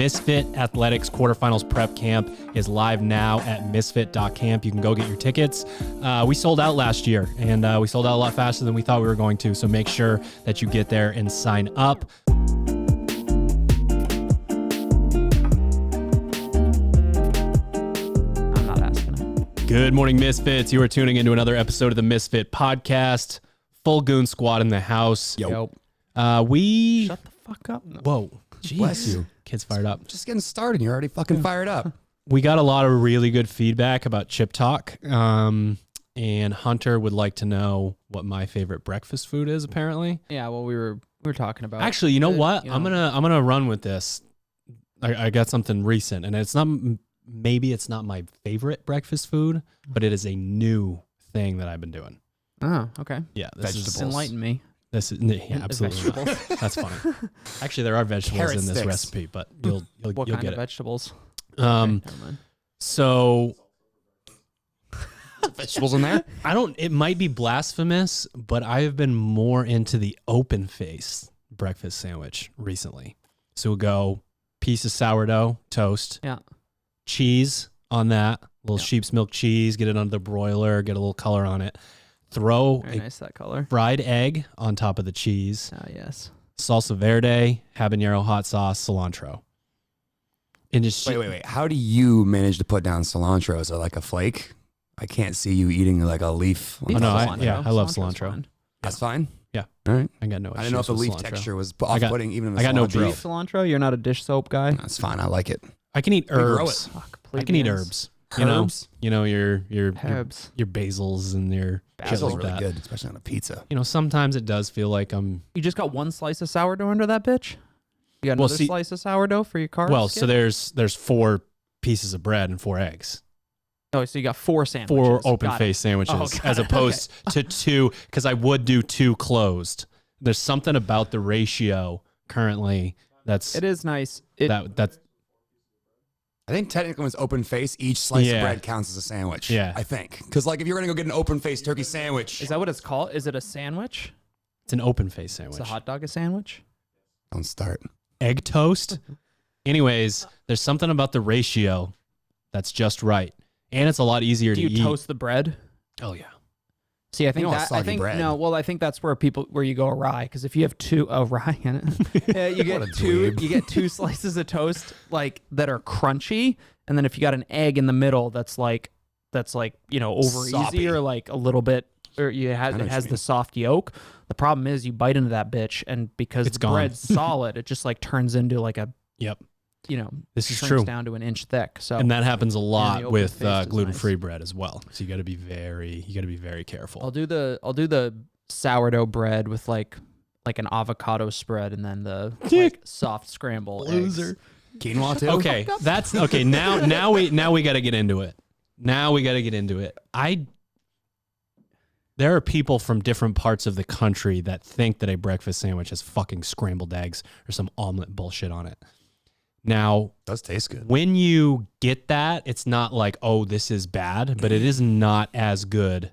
Misfit Athletics Quarterfinals Prep Camp is live now at misfit.camp. You can go get your tickets. We sold out last year, and we sold out a lot faster than we thought we were going to, so make sure that you get there and sign up. I'm not asking him. Good morning, Misfits. You are tuning into another episode of the Misfit Podcast. Full goon squad in the house. Yo. We... Shut the fuck up. No. Whoa. Jeez. Bless you. Kids fired up. Just getting started. You're already fucking fired up. We got a lot of really good feedback about Chip Talk. And Hunter would like to know what my favorite breakfast food is, apparently. Yeah, well, we were talking about. Actually, you know what? you I'm know. gonna run with this. I got something recent, and it's not my favorite breakfast food, but it is a new thing that I've been doing. Oh, okay. Yeah, Just enlighten me. This is yeah, absolutely. Vegetables. That's funny. Actually, there are vegetables Carrot in this sticks. recipe, but you'll What you'll kind get of it. vegetables? Um, Okay, never mind. So Vegetables in there? it might be blasphemous, but I have been more into the open face breakfast sandwich recently. So we'll go piece of sourdough toast, Yeah. cheese on that, little Yeah. sheep's milk cheese, get it under the broiler, get a little color on it. Throw Very a nice, that color. fried egg on top of the cheese, Ah, yes. salsa verde, habanero hot sauce, cilantro. And just Wait. How do you manage to put down cilantro? Is it like a flake? I can't see you eating like a leaf. Oh, no, Cilantro. I love Cilantro's cilantro. fine. That's fine? Yeah. All right. I got no issues I didn't know if the with leaf cilantro. texture was I got- off-putting even in the I got no cilantro. beef. Beef cilantro? You're not a dish soap guy? That's fine. I like it. I can eat grow herbs. Fuck, I can eat plebeians. herbs. Herbs? You know your Herbs. basils and your shit Basil's like really that. good, especially on a pizza. You know, sometimes it does feel like I'm You just got one slice of sourdough under that bitch? You got Well, another see- slice of sourdough for your carbs? well. So there's 4 pieces of bread and 4 eggs, Oh, so you got 4 sandwiches. 4 open Got it. face sandwiches, Oh, got as it. opposed to 2, because I would do 2 closed. There's something about the ratio currently that's It is nice. that's I think technically when it's open face, each slice Yeah. of bread counts as a sandwich. Yeah. I think. Because like if you're going to go get an open face turkey sandwich, Is that what it's called? Is it a sandwich? it's an open face Is sandwich. a hot dog a sandwich? don't start. Egg toast. Anyways, there's something about the ratio that's just right, and it's a lot easier Do to you eat. toast the bread? Oh yeah. See, I think don't want that I soggy think bread. no. Well, I think that's where you go awry, because if you have rye in it, yeah, you What a get two. dweeb. You get 2 slices of toast like that are crunchy, and then if you got an egg in the middle, that's like over Soppy. easy or like a little bit, or know it what has you the mean. soft yolk. The problem is you bite into that bitch, and because It's the gone. bread's solid, it just like turns into like a Yep. this is shrinks true. down to an inch thick. So And that happens a the lot open with face is gluten-free bread as well. So you got to be very careful. I'll do the sourdough bread with like an avocado spread, and then the like soft scramble Loser. eggs. Quinoa too? Okay, that's okay. Now we got to get into it. There are people from different parts of the country that think that a breakfast sandwich has fucking scrambled eggs or some omelet bullshit on it. Now, Does taste good. when you get that, it's not like, oh, this is bad, but it is not as good.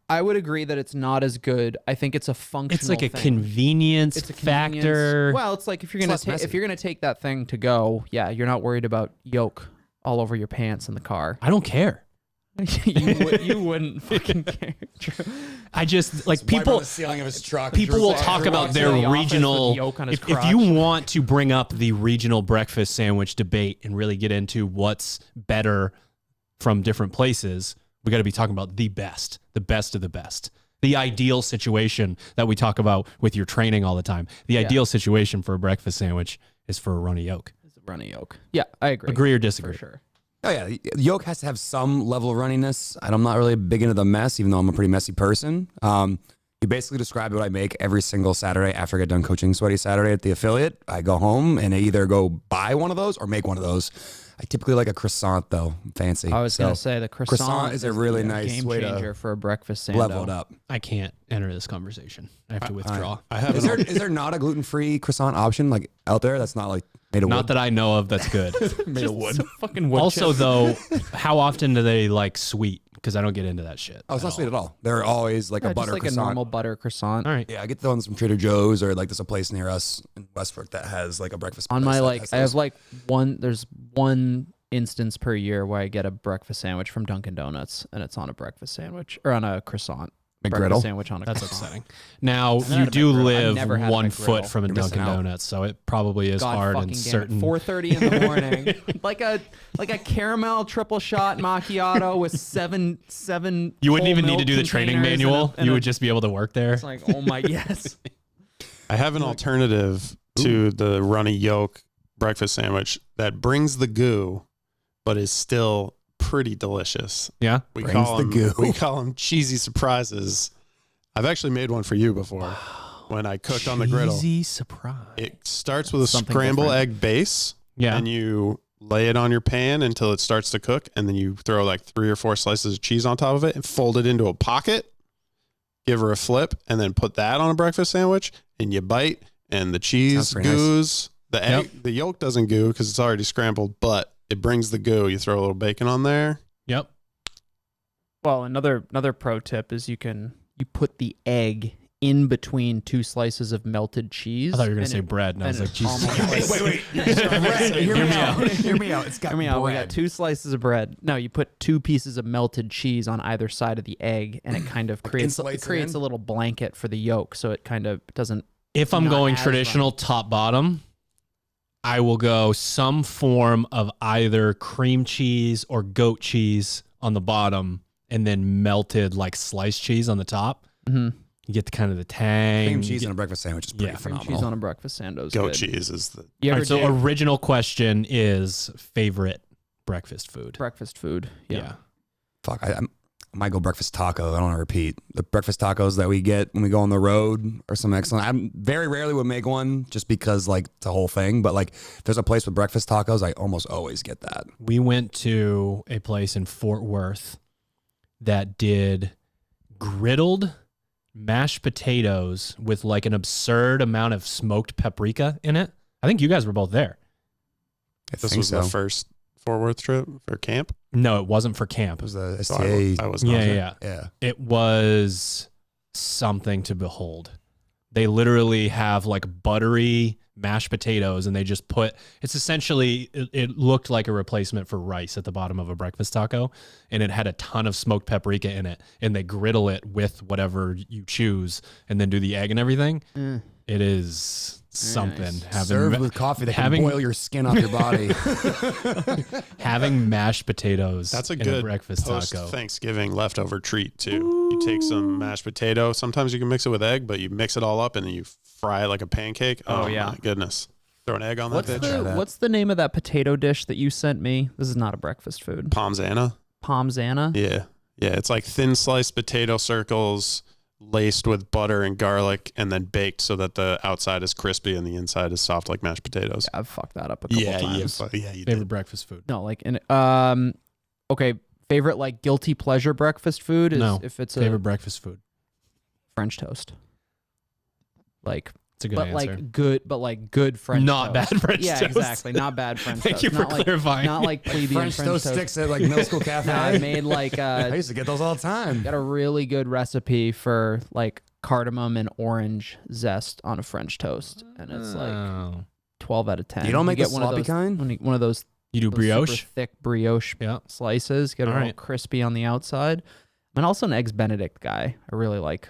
I would agree that it's not as good. I think it's a functional. It's like a thing. convenience It's a convenience- factor. Well, it's like if you're It's gonna less messy. if you're gonna take that thing to go, yeah, you're not worried about yolk all over your pants in the car. I don't care. you wouldn't fucking care. True. I just like Wipe on people. the ceiling of his truck. People will Just talk walk about to their the office regional. with yolk on his If you crotch. want to bring up the regional breakfast sandwich debate and really get into what's better from different places, we got to be talking about the best of the best. The ideal situation that we talk about with your training all the time. The ideal situation for a breakfast sandwich is for a runny yolk. It's a runny yolk. Yeah, I agree. Agree or for disagree? sure. Oh yeah, the yolk has to have some level of runniness. And I'm not really big into the mess, even though I'm a pretty messy person. You basically described what I make every single Saturday after I get done coaching Sweaty Saturday at the affiliate. I go home and I either go buy one of those or make one of those. I typically like a croissant though, fancy. I was gonna say the croissant is a really nice game way changer to for a breakfast sandwich. level it up. I can't enter this conversation. I have to withdraw. I have Is there not a gluten-free croissant option like out there that's not like made of Not wood? that I know of. That's good. Made of wood. Fucking wood Also, chip. though, how often do they like sweet because I don't get into that shit. Oh, it's not sweet at all. They're always like a just butter like croissant. a normal butter croissant. All right. Yeah, I get the ones from Trader Joe's, or like there's a place near us in Westbrook that has like a breakfast. On place my that like, has I have those. like there's one instance per year where I get a breakfast sandwich from Dunkin' Donuts, and it's on a breakfast sandwich or on a croissant. Breakfast McGriddle. sandwich on a That's croissant. upsetting. Now, never you had a do McGriddle. I've live never had a 1 McGriddle. foot from a You're missing Dunkin' out. Donuts, so it probably is God hard fucking in damn it. certain. 4:30 in the morning, like a caramel triple shot macchiato with seven. You wouldn't whole even need to milk do the training containers and manual. and You would just be able to work there. It's like, oh my yes. I have an alternative to the runny yolk breakfast sandwich that brings the goo, but is still pretty delicious. Yeah. We Brings call the them goo. we call them cheesy surprises. I've actually made one for you before when I cooked on the griddle. Cheesy surprise. It starts with a Something scrambled different. egg base, Yeah. and you lay it on your pan until it starts to cook, and then you throw like 3 or 4 slices of cheese on top of it and fold it into a pocket. Give her a flip, and then put that on a breakfast sandwich, and you bite, and the cheese Sounds pretty nice. goos. The egg, the yolk doesn't goo because it's already scrambled, but it brings the goo. You throw a little bacon on there. Yep. Well, another pro tip is you put the egg in between 2 slices of melted cheese. I thought you were going and to say it- bread, and I was and like, it Jesus. almost Wait. Hear me out. Hear me out. It's got I mean, we got bread. 2 slices of bread. No, you put 2 pieces of melted cheese on either side of the egg, and it kind of creates insulates it creates in? a little blanket for the yolk, so it kind of doesn't. If I'm Not going as traditional top bottom, I will go some form of either cream cheese or goat cheese on the bottom, and then melted like sliced cheese on the top. Mhm. You get the kind of the tang. Cream cheese You in get- a breakfast sandwich is pretty Yeah, Cream phenomenal. cheese on a breakfast sandwich. Goat cheese is the You All ever right, so did original question is favorite breakfast food. breakfast food? Yeah. Fuck, I might go breakfast taco. I don't want to repeat. The breakfast tacos that we get when we go on the road are some excellent. I very rarely would make one just because like it's a whole thing. But like if there's a place with breakfast tacos, I almost always get that. We went to a place in Fort Worth that did griddled mashed potatoes with like an absurd amount of smoked paprika in it. I think you guys were both there. I This think was so. the first Fort Worth trip for camp. No, it wasn't for camp. It was the So STA. I was not there. Yeah. Yeah. It was something to behold. They literally have like buttery mashed potatoes, and they just put, it's essentially, it looked like a replacement for rice at the bottom of a breakfast taco, and it had a ton of smoked paprika in it, and they griddle it with whatever you choose and then do the egg and everything. It is something. Nice. Served with coffee that having- can boil your skin off your body. Having mashed potatoes That's a in good breakfast post taco. Thanksgiving leftover treat too. You take some mashed potato. Sometimes you can mix it with egg, but you mix it all up and then you fry it like a pancake. Oh, yeah. my goodness! Throw an egg on What's that bitch. that. what's the name of that potato dish that you sent me? This is not a breakfast food. Pomzana. Pomzana. Yeah, it's like thin sliced potato circles laced with butter and garlic, and then baked so that the outside is crispy and the inside is soft like mashed potatoes. I've fucked that up a couple times. You Favorite did. breakfast food. No, like okay, favorite like guilty pleasure breakfast food is No, if it's Favorite a breakfast food. French toast. Like It's a good but answer. like good French Not toast. bad French yeah, toast. exactly. Not bad French Thank toast. you for not like, clarifying. Not like plebeian French toast toast. sticks at like middle school cafe. No, I made like I used to get those all the time. got a really good recipe for like cardamom and orange zest on a French toast, and it's like Oh. 12 out of 10. You don't make get the one of sloppy those, kind? one of those, You do those brioche? super thick brioche Yeah. slices, get it All all right. crispy on the outside. I'm also an eggs Benedict guy. I really like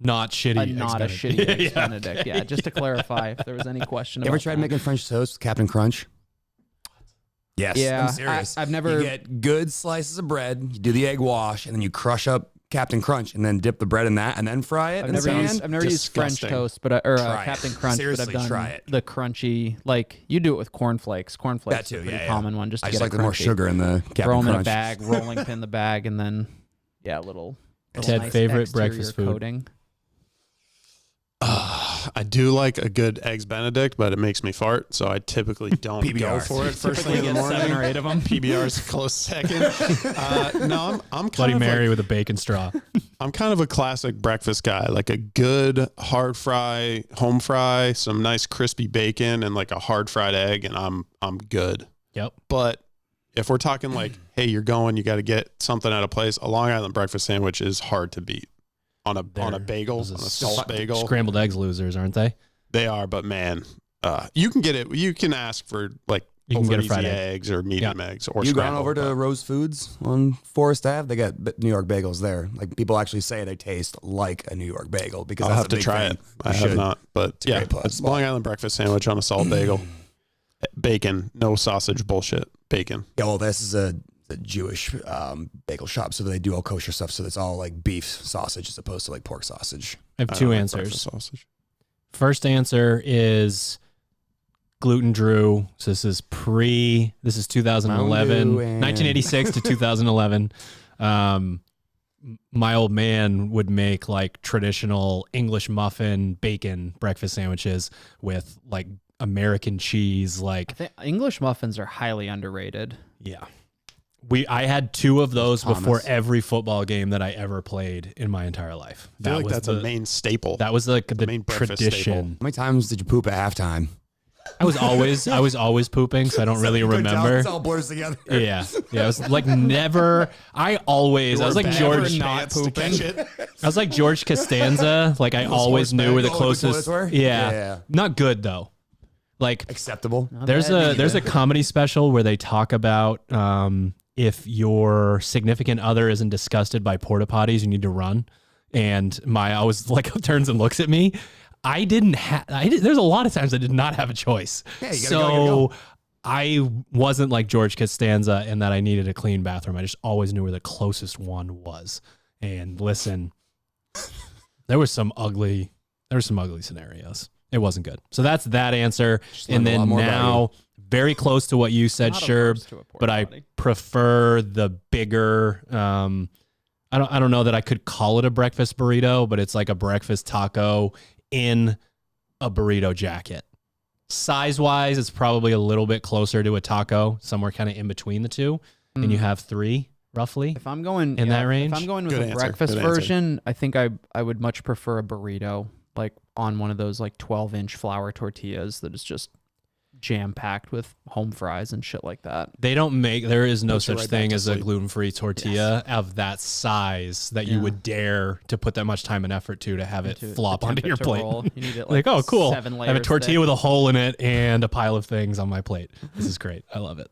Not shitty. not a eggs shitty Benedict. eggs Yeah, Benedict. okay. Yeah, just to clarify if there was any question You about ever tried that. making French toast with Captain Crunch? Yes. Yeah, I'm serious. I've never- You get good slices of bread, you do the egg wash, and then you crush up Captain Crunch and then dip the bread in that and then fry it I've in never the used pan. I've never used French Disgusting. toast, but Try it. Captain Crunch. Seriously, but I've done try it. the crunchy. Like you do it with cornflakes. Cornflakes That too, is a pretty yeah. common one. Just to I get just like it the more crunchy. sugar in the Captain Throw them in a Crunch. bag, rolling pin the bag, and then yeah, little Ted, nice favorite exterior breakfast food? coating. I do like a good eggs Benedict, but it makes me fart, so I typically don't go PBR. for it first thing Typically in the get 7 morning. or 8 of them. PBR's a close second. No, I'm kind Bloody of Mary like, with a bacon straw. I'm kind of a classic breakfast guy, like a good hard fry, home fry, some nice crispy bacon, and like a hard fried egg, and I'm good. Yep. But If we're talking like, hey, you're going, you got to get something out of place. A Long Island breakfast sandwich is hard to beat on a bagel, on a salt bagel. Scrambled eggs losers, aren't they? They are, but man, you can get it. You can ask for like You can get a easy fried eggs or medium eggs or You gone scrambled, over to but- Rose Foods on Forest Ave? They got New York bagels there. Like people actually say they taste like a New York bagel because I'll that's have a to big try thing. it. You I have should. not, but a yeah, great place. it's Long Island breakfast sandwich on a salt bagel, bacon, no sausage bullshit, bacon. Yeah, well, this is a Jewish bagel shop, so they do all kosher stuff. So it's all like beef sausage as opposed to like pork sausage. I have I two don't like answers. breakfast sausage. First answer is Gluten Drew. So this is 2011, Mountain Dew and- 1986 to 2011. My old man would make like traditional English muffin bacon breakfast sandwiches with like American cheese. Like, I think English muffins are highly underrated. yeah. I had two of those Thomas. before every football game that I ever played in my entire life. I feel like was that's a main staple. That was like the main breakfast tradition. How many times did you poop at halftime? I was always pooping, so I don't really remember. It all blurs together. Yeah. It was like never. I was like George. not pooping. I was like George Costanza. Like I always knew where the closest. were? Yeah. Yeah. Not good though. Like Acceptable. there's a comedy special where they talk about if your significant other isn't disgusted by porta potties, you need to run. And I always like turns and looks at me. There's a lot of times I did not have a choice. Yeah, you gotta so go, you gotta go. I wasn't like George Costanza in that I needed a clean bathroom. I just always knew where the closest one was. And listen, there were some ugly scenarios. It wasn't good. So that's that answer. And learned a lot then more about now, very close to what you said, Not Sherb, opposed to a porta but I potty. prefer the bigger. I don't know that I could call it a breakfast burrito, but it's like a breakfast taco in a burrito jacket. Size wise, it's probably a little bit closer to a taco, somewhere kind of in between the two. And you have three roughly. If I'm going In that range? if I'm going with Good a answer, breakfast good answer. version, I think I would much prefer a burrito, like on one of those like 12-inch flour tortillas that is just jam packed with home fries and shit like that. There is no Puts you such right thing back to as a sleep. gluten-free tortilla of that size that you Yeah. would dare to put that much time and effort to have it To flop attempt onto it your to plate. roll. You need it Like, oh, cool. 7 I have a layers tortilla thick. with a hole in it and a pile of things on my plate. This is great. I love it.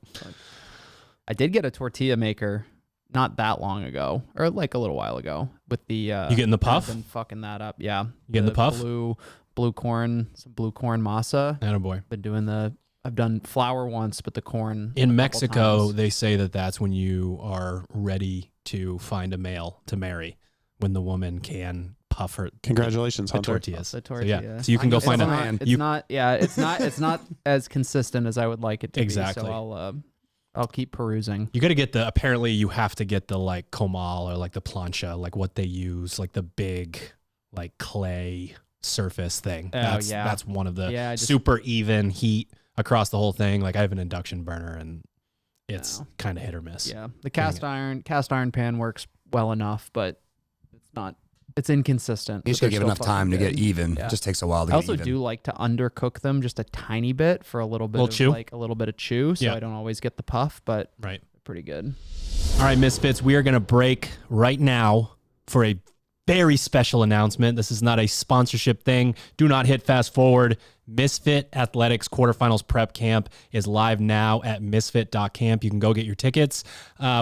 I did get a tortilla maker not that long ago, or like a little while ago, with the You getting the puff? I've been fucking that up. Yeah, You getting the puff? Blue corn, some blue corn masa. Attaboy. I've done flour once, but the corn a In couple Mexico, times. they say that that's when you are ready to find a male to marry, when the woman can puff her Congratulations, the Hunter. tortillas. The So, yeah. tortilla. So you can go It's find not- a man. It's you- not. Yeah, it's not as consistent as I would like it to Exactly. be. So I'll keep perusing. You got to get apparently you have to get the like comal or like the plancha, like what they use, like the big like clay surface thing. Oh, That's yeah. that's one of the Yeah, I just- super even heat across the whole thing. Like I have an induction burner and it's No. kind of hit or miss. Yeah, the cast iron pan works well enough, but it's inconsistent. You just but gotta give they're enough still time to fucking get good. even. Yeah. It just takes a while to I get also even. do like to undercook them just a tiny bit for a little bit Little of chew? like a little bit of chew, so Yeah. I don't always get the puff, but Right. pretty good. All right, Misfits, we are going to break right now for a very special announcement. This is not a sponsorship thing. Do not hit fast forward. Misfit Athletics Quarterfinals Prep Camp is live now at misfit.camp. You can go get your tickets.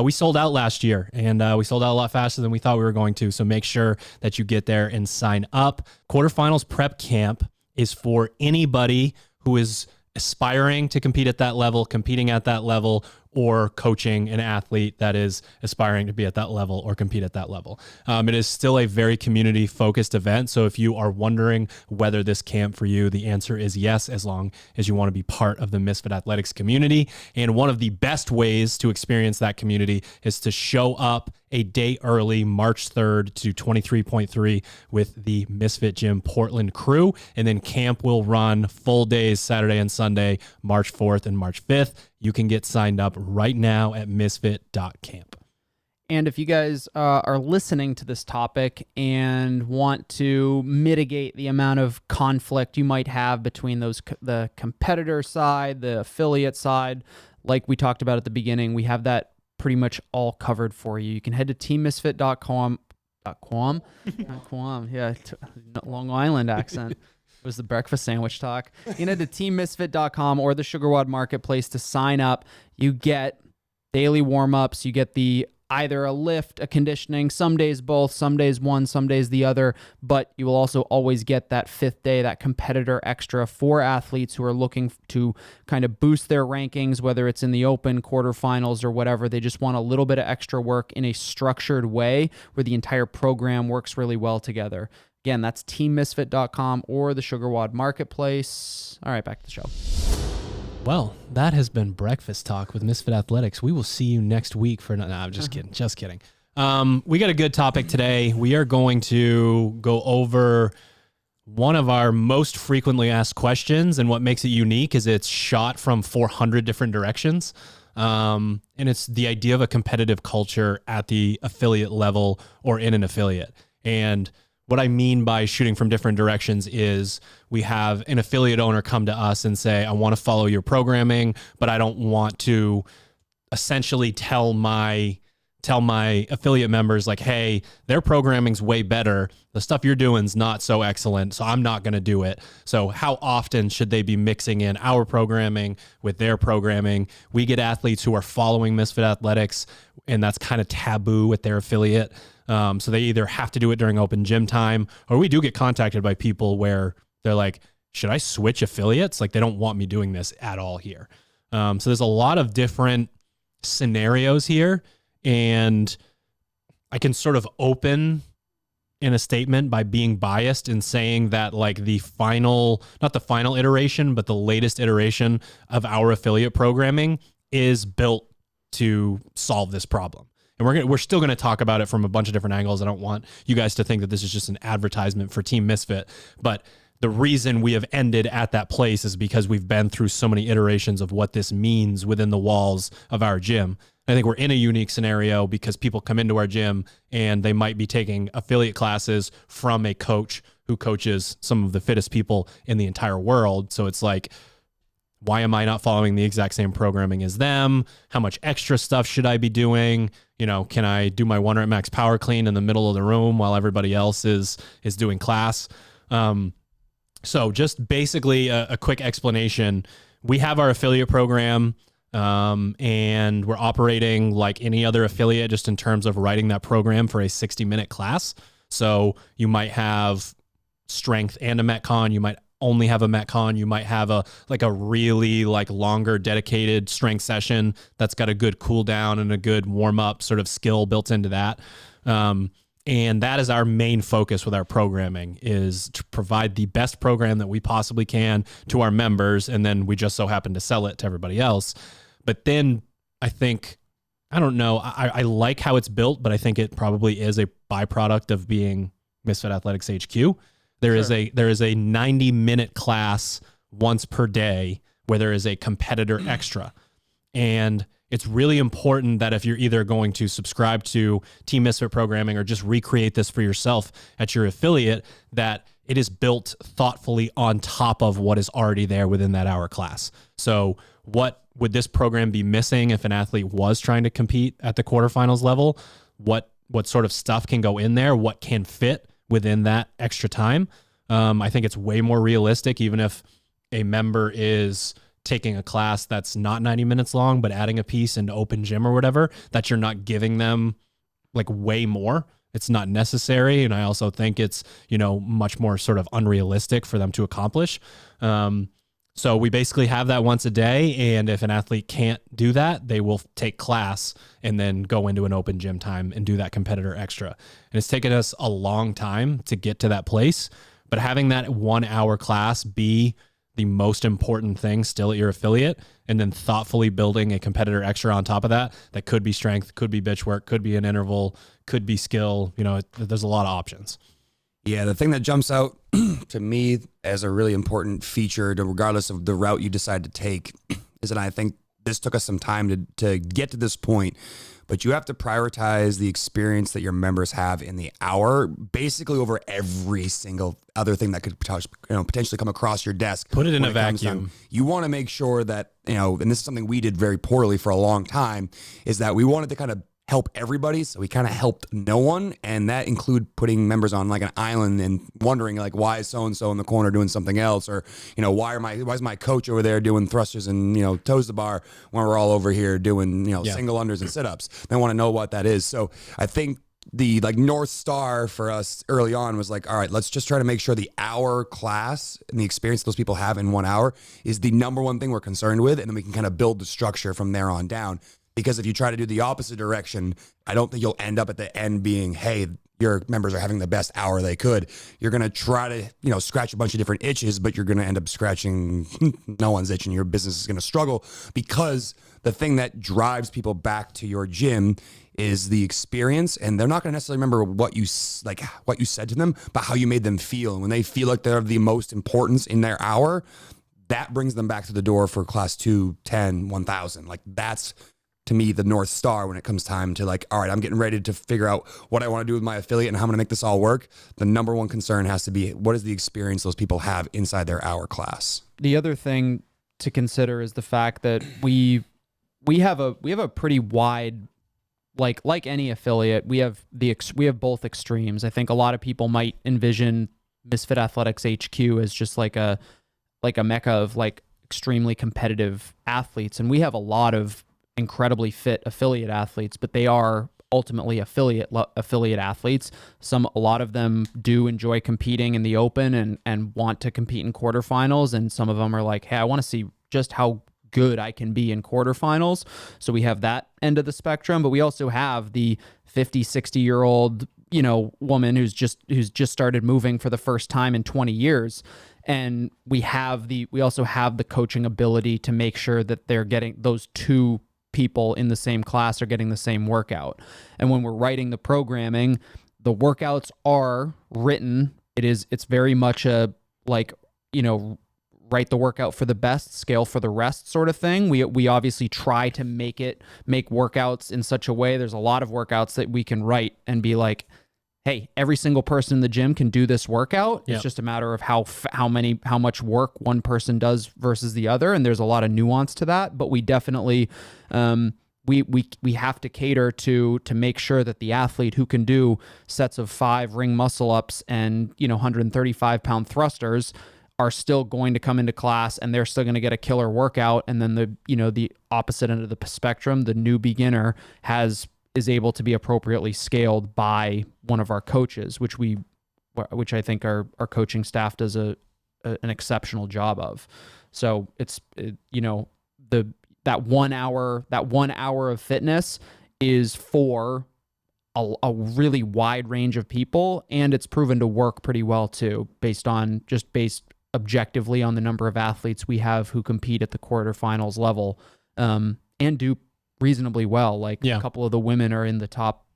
We sold out last year, and we sold out a lot faster than we thought we were going to, so make sure that you get there and sign up. Quarterfinals Prep Camp is for anybody who is aspiring to compete at that level, competing at that level, or coaching an athlete that is aspiring to be at that level or compete at that level. It is still a very community-focused event, so if you are wondering whether this camp for you, the answer is yes, as long as you want to be part of the Misfit Athletics community. And one of the best ways to experience that community is to show up a day early, March 3rd to 23.3 with the Misfit Gym Portland crew. And then camp will run full days, Saturday and Sunday, March 4th and March 5th. You can get signed up right now at misfit.camp. And if you guys are listening to this topic and want to mitigate the amount of conflict you might have between the competitor side, the affiliate side, like we talked about at the beginning, we have that pretty much all covered for you. You can head to teammisfit.com. Yeah, Long Island accent. It was the breakfast sandwich talk. You can head to teammisfit.com or the SugarWOD marketplace to sign up. You get daily warm-ups. You get either a lift, a conditioning, some days both, some days one, some days the other, but you will also always get that 5th day, that competitor extra for athletes who are looking to kind of boost their rankings, whether it's in the open, quarterfinals, or whatever. They just want a little bit of extra work in a structured way where the entire program works really well together. Again, that's teammisfit.com or the SugarWOD marketplace. All right, back to the show. Well, that has been Breakfast Talk with Misfit Athletics. We will see you next week for... No, I'm just kidding. Just kidding. We got a good topic today. We are going to go over one of our most frequently asked questions, and what makes it unique is it's shot from 400 different directions. And it's the idea of a competitive culture at the affiliate level or in an affiliate. And what I mean by shooting from different directions is we have an affiliate owner come to us and say, I want to follow your programming, but I don't want to essentially tell my affiliate members like, hey, their programming's way better. The stuff you're doing's not so excellent, so I'm not going to do it. So how often should they be mixing in our programming with their programming? We get athletes who are following Misfit Athletics, and that's kind of taboo with their affiliate. So they either have to do it during open gym time, or we do get contacted by people where they're like, should I switch affiliates? Like, they don't want me doing this at all here. So there's a lot of different scenarios here, and I can sort of open in a statement by being biased and saying that like the final, not the final iteration, but the latest iteration of our affiliate programming is built to solve this problem. And we're still going to talk about it from a bunch of different angles. I don't want you guys to think that this is just an advertisement for Team Misfit, but the reason we have ended at that place is because we've been through so many iterations of what this means within the walls of our gym. I think we're in a unique scenario because people come into our gym and they might be taking affiliate classes from a coach who coaches some of the fittest people in the entire world. So it's like, why am I not following the exact same programming as them? How much extra stuff should I be doing? You know, can I do my 1 rep max power clean in the middle of the room while everybody else is doing class? So just basically a quick explanation. We have our affiliate program, and we're operating like any other affiliate just in terms of writing that program for a 60-minute class. So you might have strength and a Metcon. You might only have a Metcon. You might have a really longer dedicated strength session that's got a good cool down and a good warm up sort of skill built into that. And that is our main focus with our programming, is to provide the best program that we possibly can to our members. And then we just so happen to sell it to everybody else. But then I think, I don't know, I like how it's built, but I think it probably is a byproduct of being Misfit Athletics HQ. There is a 90-minute class once per day where there is a competitor extra. And it's really important that if you're either going to subscribe to Team Misfit programming or just recreate this for yourself at your affiliate, that it is built thoughtfully on top of what is already there within that hour class. So what would this program be missing if an athlete was trying to compete at the quarterfinals level? What sort of stuff can go in there? What can fit within that extra time? I think it's way more realistic, even if a member is taking a class that's not 90 minutes long, but adding a piece into open gym or whatever, that you're not giving them like way more. It's not necessary. And I also think it's, much more sort of unrealistic for them to accomplish. So we basically have that once a day. And if an athlete can't do that, they will take class and then go into an open gym time and do that competitor extra. And it's taken us a long time to get to that place, but having that 1 hour class be the most important thing still at your affiliate, and then thoughtfully building a competitor extra on top of that could be strength, could be bitch work, could be an interval, could be skill. There's a lot of options. Yeah, the thing that jumps out to me as a really important feature, regardless of the route you decide to take, is that I think this took us some time to get to this point, but you have to prioritize the experience that your members have in the hour, basically over every single other thing that could potentially come across your desk. Put it in when a vacuum. You want to make sure that, and this is something we did very poorly for a long time, is that we wanted to kind of help everybody, so we kind of helped no one, and that include putting members on like an island and wondering like, why is so and so in the corner doing something else, or why is my coach over there doing thrusters and toes to bar when we're all over here doing single unders and sit-ups. They want to know what that is. So I think the North Star for us early on was like, all right, let's just try to make sure the hour class and the experience those people have in 1 hour is the number one thing we're concerned with, and then we can kind of build the structure from there on down. Because if you try to do the opposite direction, I don't think you'll end up at the end being, hey, your members are having the best hour they could. You're going to try to, scratch a bunch of different itches, but you're going to end up scratching no one's itch, and your business is going to struggle, because the thing that drives people back to your gym is the experience, and they're not going to necessarily remember what you said to them, but how you made them feel. And when they feel like they're of the most importance in their hour, that brings them back to the door for class 2, 10, 1000. Like, that's, to me, the North Star when it comes time to all right, I'm getting ready to figure out what I want to do with my affiliate and how I'm going to make this all work. The number one concern has to be, what is the experience those people have inside their hour class? The other thing to consider is the fact that we have a pretty wide, like any affiliate, we have both extremes. I think a lot of people might envision Misfit Athletics HQ as just like a mecca of extremely competitive athletes, and we have a lot of incredibly fit affiliate athletes, but they are ultimately affiliate athletes. A lot of them do enjoy competing in the open and want to compete in quarterfinals, and some of them are like, hey, I want to see just how good I can be in quarterfinals. So we have that end of the spectrum, but we also have the 50, 60-year-old woman who's just started moving for the first time in 20 years. And we also have the coaching ability to make sure that they're getting those two people in the same class are getting the same workout. And when we're writing the programming, the workouts are written. It's very much a write the workout for the best, scale for the rest sort of thing. We obviously try to make workouts in such a way. There's a lot of workouts that we can write and be like, hey, every single person in the gym can do this workout. Yep. It's just a matter of how much work one person does versus the other, and there's a lot of nuance to that. But we definitely we have to cater to make sure that the athlete who can do sets of 5 ring muscle ups and 135-pound thrusters are still going to come into class, and they're still going to get a killer workout. And then the opposite end of the spectrum, the new beginner is able to be appropriately scaled by one of our coaches, which I think our coaching staff does an exceptional job of. So it's that 1 hour of fitness is for a really wide range of people, and it's proven to work pretty well too, based objectively on the number of athletes we have who compete at the quarterfinals level, and do reasonably well. A couple of the women are in the top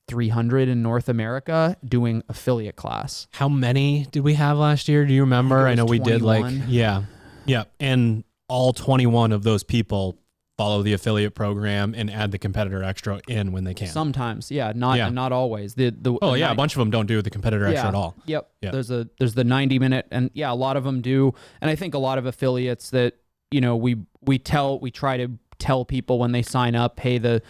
300 in North America doing affiliate class. How many did we have last year? Do you remember? I know we did 21. Yeah. And all 21 of those people follow the affiliate program and add the competitor extra in when they can. Sometimes, not always. A bunch of them don't do the competitor extra at all. Yep. Yeah. There's the 90-minute, and a lot of them do. And I think a lot of affiliates that we try to tell people when they sign up, hey, the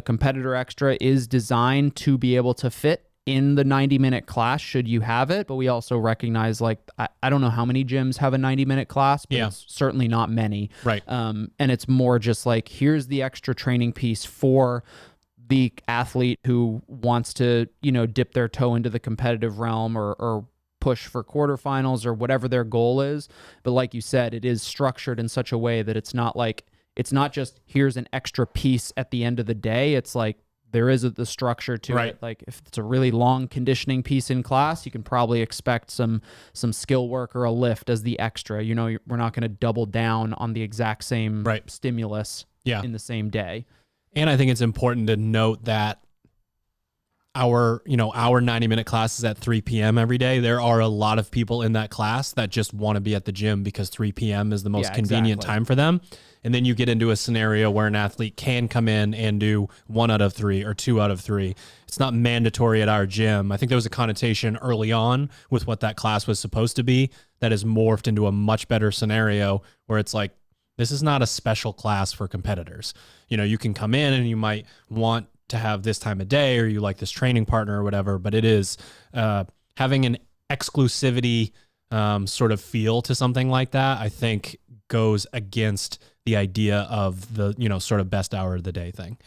competitor extra is designed to be able to fit in the 90-minute class should you have it. But we also recognize, I don't know how many gyms have a 90-minute class, but it's certainly not many. Right. And it's more just here's the extra training piece for the athlete who wants to, dip their toe into the competitive realm or push for quarterfinals or whatever their goal is. But like you said, it is structured in such a way that it's not just here's an extra piece at the end of the day. It's there is the structure to it. If it's a really long conditioning piece in class, you can probably expect some skill work or a lift as the extra. We're not going to double down on the exact same stimulus in the same day. And I think it's important to note that our 90-minute class is at 3 p.m. every day. There are a lot of people in that class that just want to be at the gym because 3 p.m. is the most convenient time for them. And then you get into a scenario where an athlete can come in and do 1 out of 3 or 2 out of 3. It's not mandatory at our gym. I think there was a connotation early on with what that class was supposed to be that has morphed into a much better scenario where it's like, this is not a special class for competitors. You can come in and you might want to have this time of day, or you like this training partner or whatever, but it is having an exclusivity sort of feel to something like that, I think goes against the idea of the, sort of best hour of the day thing.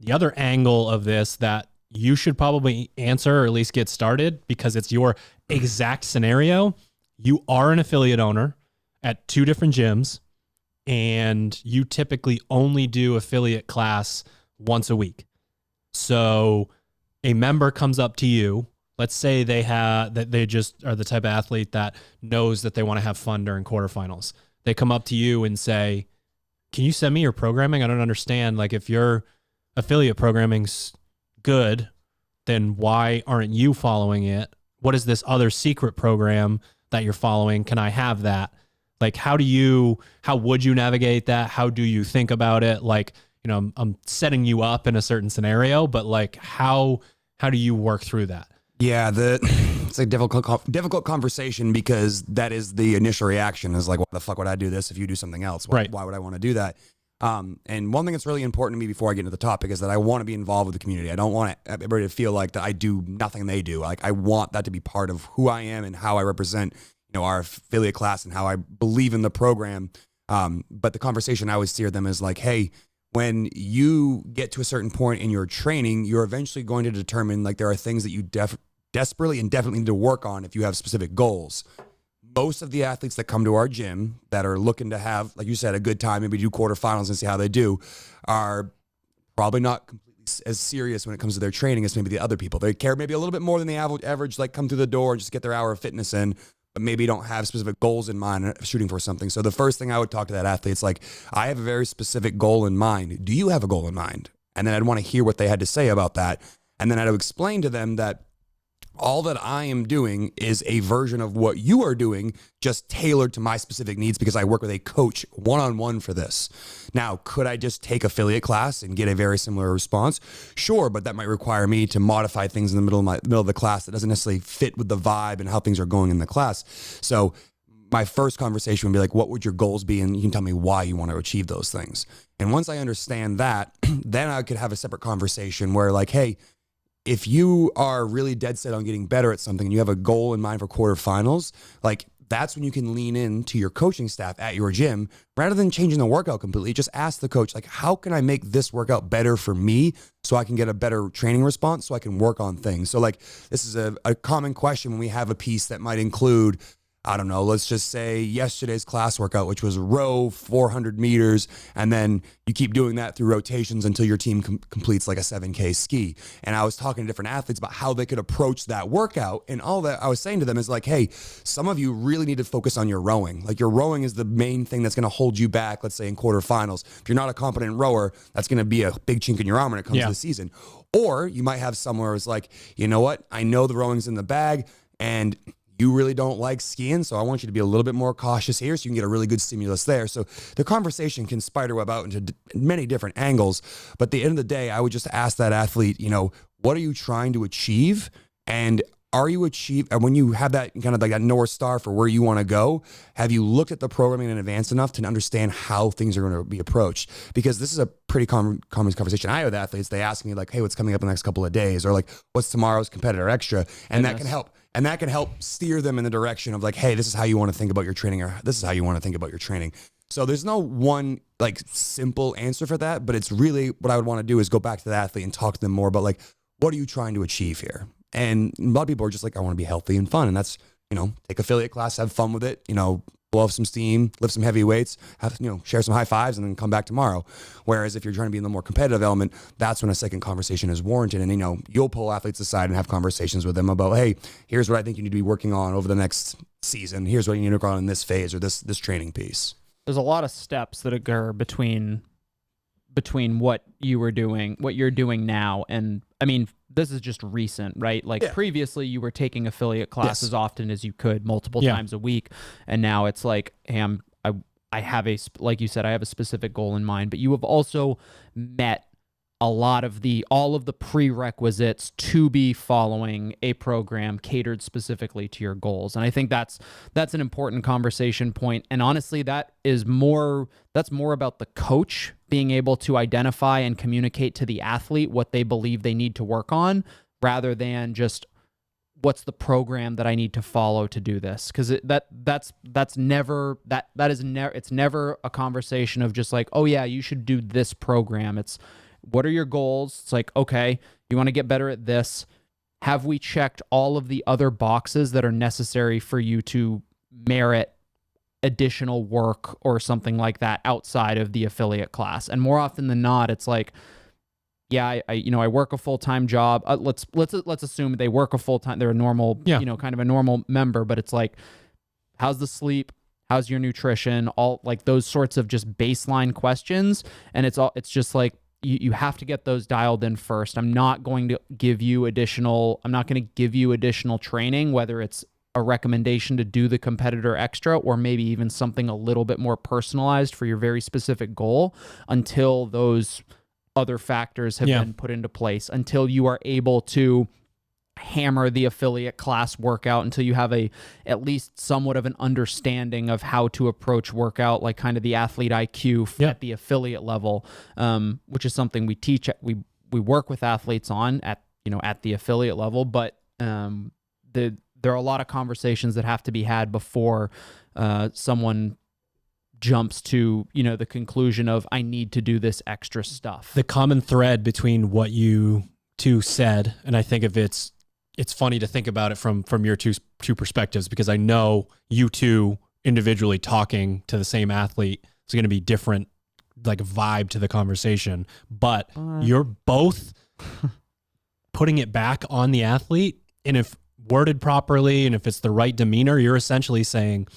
The other angle of this that you should probably answer or at least get started because it's your exact scenario. You are an affiliate owner at 2 different gyms, and you typically only do affiliate class once a week. So a member comes up to you. Let's say they just are the type of athlete that knows that they want to have fun during quarterfinals. They come up to you and say, can you send me your programming? I don't understand. Like, if your affiliate programming's good, then why aren't you following it? What is this other secret program that you're following? Can I have that? Like, how would you navigate that? How do you think about it? Like, I'm setting you up in a certain scenario, but like, how do you work through that? Yeah, it's a difficult conversation because that is the initial reaction is like, why the fuck would I do this if you do something else? Why would I want to do that? And one thing that's really important to me before I get into the topic is that I want to be involved with the community. I don't want everybody to feel like that I do nothing they do. Like, I want that to be part of who I am and how I represent, our affiliate class and how I believe in the program. But the conversation I always steer them is like, hey, when you get to a certain point in your training, you're eventually going to determine like there are things that you desperately and definitely need to work on if you have specific goals. Most of the athletes that come to our gym that are looking to have, like you said, a good time, maybe do quarterfinals and see how they do, are probably not completely as serious when it comes to their training as maybe the other people. They care maybe a little bit more than the average, like come through the door and just get their hour of fitness in, but maybe don't have specific goals in mind shooting for something. So the first thing I would talk to that athlete is like, I have a very specific goal in mind. Do you have a goal in mind? And then I'd want to hear what they had to say about that. And then I'd explain to them that all that I am doing is a version of what you are doing, just tailored to my specific needs because I work with a coach one-on-one for this. Now, could I just take affiliate class and get a very similar response? Sure, but that might require me to modify things in the middle of the class that doesn't necessarily fit with the vibe and how things are going in the class. So my first conversation would be like, what would your goals be? And you can tell me why you want to achieve those things. And once I understand that, then I could have a separate conversation where like, hey, if you are really dead set on getting better at something and you have a goal in mind for quarterfinals, like that's when you can lean into your coaching staff at your gym rather than changing the workout completely. Just ask the coach, like, how can I make this workout better for me so I can get a better training response so I can work on things? So like, this is a common question when we have a piece that might include, I don't know, let's just say yesterday's class workout, which was row 400 meters. And then you keep doing that through rotations until your team completes like a 7K ski. And I was talking to different athletes about how they could approach that workout. And all that I was saying to them is like, hey, some of you really need to focus on your rowing. Like your rowing is the main thing that's going to hold you back, let's say in quarterfinals. If you're not a competent rower, that's going to be a big chink in your arm when it comes to the season. Or you might have somewhere it's like, you know what? I know the rowing's in the bag and you really don't like skiing, so I want you to be a little bit more cautious here so you can get a really good stimulus there. So the conversation can spiderweb out into many different angles, but at the end of the day, I would just ask that athlete, what are you trying to achieve? And when you have that kind of like that North Star for where you want to go, have you looked at the programming in advance enough to understand how things are going to be approached? Because this is a pretty common conversation I have with athletes. They ask me like, hey, what's coming up in the next couple of days? Or like, what's tomorrow's competitor extra? And that can help. And that can help steer them in the direction of like, hey, this is how you want to think about your training, or this is how you want to think about your training. So there's no one like simple answer for that, but it's really what I would want to do is go back to the athlete and talk to them more about like, what are you trying to achieve here? And a lot of people are just like, I want to be healthy and fun. And that's, take affiliate class, have fun with it, blow off some steam, lift some heavy weights, have, share some high fives and then come back tomorrow. Whereas if you're trying to be in the more competitive element, that's when a second conversation is warranted. And, you'll pull athletes aside and have conversations with them about, hey, here's what I think you need to be working on over the next season. Here's what you need to work on in this phase or this training piece. There's a lot of steps that occur between between what you're doing now. And I mean, this is just recent, right? Like previously you were taking affiliate class as often as you could, multiple times a week. And now it's like, hey, I have like you said, I have a specific goal in mind, but you have also met all of the prerequisites to be following a program catered specifically to your goals. And I think that's an important conversation point. And honestly, that's more about the coach being able to identify and communicate to the athlete what they believe they need to work on, rather than just what's the program that I need to follow to do this. Cause it's never a conversation of just like, oh yeah, you should do this program. It's, what are your goals? It's like, okay, you want to get better at this. Have we checked all of the other boxes that are necessary for you to merit additional work or something like that outside of the affiliate class? And more often than not, it's like, yeah, I work a full-time job. Let's assume they work a full-time. They're a normal, kind of a normal member, but it's like, how's the sleep? How's your nutrition? All like those sorts of just baseline questions. And it's just like, you have to get those dialed in first. I'm not going to give you additional training, whether it's a recommendation to do the competitor extra or maybe even something a little bit more personalized for your very specific goal, until those other factors have been put into place, until you are able to hammer the affiliate class workout, until you have at least somewhat of an understanding of how to approach workout, like kind of the athlete IQ at the affiliate level, which is something we teach. We work with athletes on at the affiliate level, but there are a lot of conversations that have to be had before someone jumps to the conclusion of, I need to do this extra stuff. The common thread between what you two said, and I think if it's funny to think about it from your two perspectives, because I know you two individually talking to the same athlete is going to be different, like vibe to the conversation, but you're both putting it back on the athlete. And if worded properly, and if it's the right demeanor, you're essentially saying,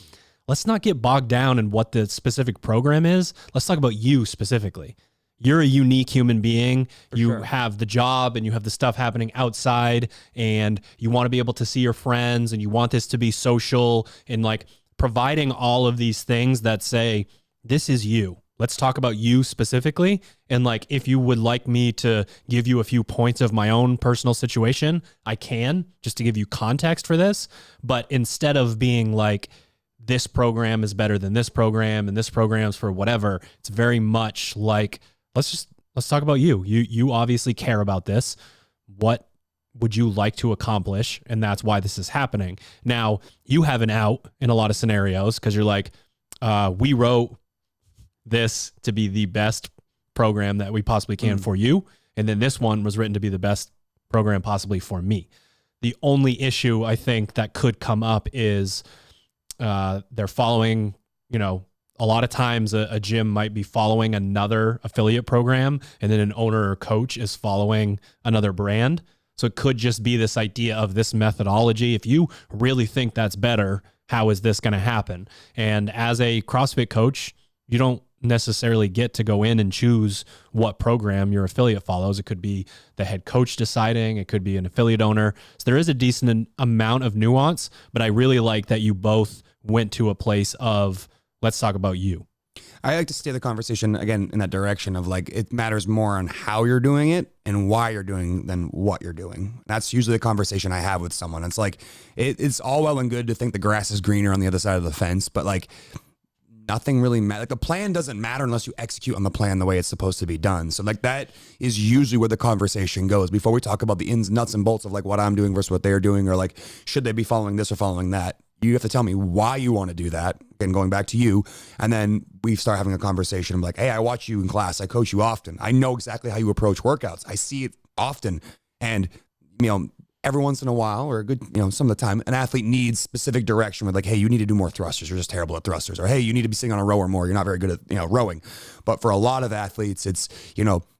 let's not get bogged down in what the specific program is. Let's talk about you specifically. You're a unique human being. You have the job and you have the stuff happening outside, and you want to be able to see your friends, and you want this to be social, and like providing all of these things that say, this is you. Let's talk about you specifically. And like, if you would like me to give you a few points of my own personal situation, I can, just to give you context for this. But instead of being like, this program is better than this program and this program's for whatever, it's very much like, let's talk about you. You obviously care about this. What would you like to accomplish? And that's why this is happening. Now, you have an out in a lot of scenarios because you're like, we wrote this to be the best program that we possibly can for you. And then this one was written to be the best program possibly for me. The only issue I think that could come up is they're following, a lot of times a gym might be following another affiliate program, and then an owner or coach is following another brand. So it could just be this idea of this methodology. If you really think that's better, how is this going to happen? And as a CrossFit coach, you don't necessarily get to go in and choose what program your affiliate follows. It could be the head coach deciding, it could be an affiliate owner. So there is a decent amount of nuance, but I really like that you both went to a place of, let's talk about you. I like to steer the conversation again in that direction of like, it matters more on how you're doing it and why you're doing than what you're doing. That's usually the conversation I have with someone. It's like, it's all well and good to think the grass is greener on the other side of the fence, but like nothing really matters. Like the plan doesn't matter unless you execute on the plan the way it's supposed to be done. So like that is usually where the conversation goes before we talk about the ins, nuts and bolts of like what I'm doing versus what they're doing, or like, should they be following this or following that? You have to tell me why you want to do that. Again, going back to you. And then we start having a conversation. I'm like, hey, I watch you in class. I coach you often. I know exactly how you approach workouts. I see it often. And, every once in a while, or a good, some of the time, an athlete needs specific direction with like, hey, you need to do more thrusters. You're just terrible at thrusters. Or, hey, you need to be sitting on a rower more. You're not very good at, rowing. But for a lot of athletes, it's,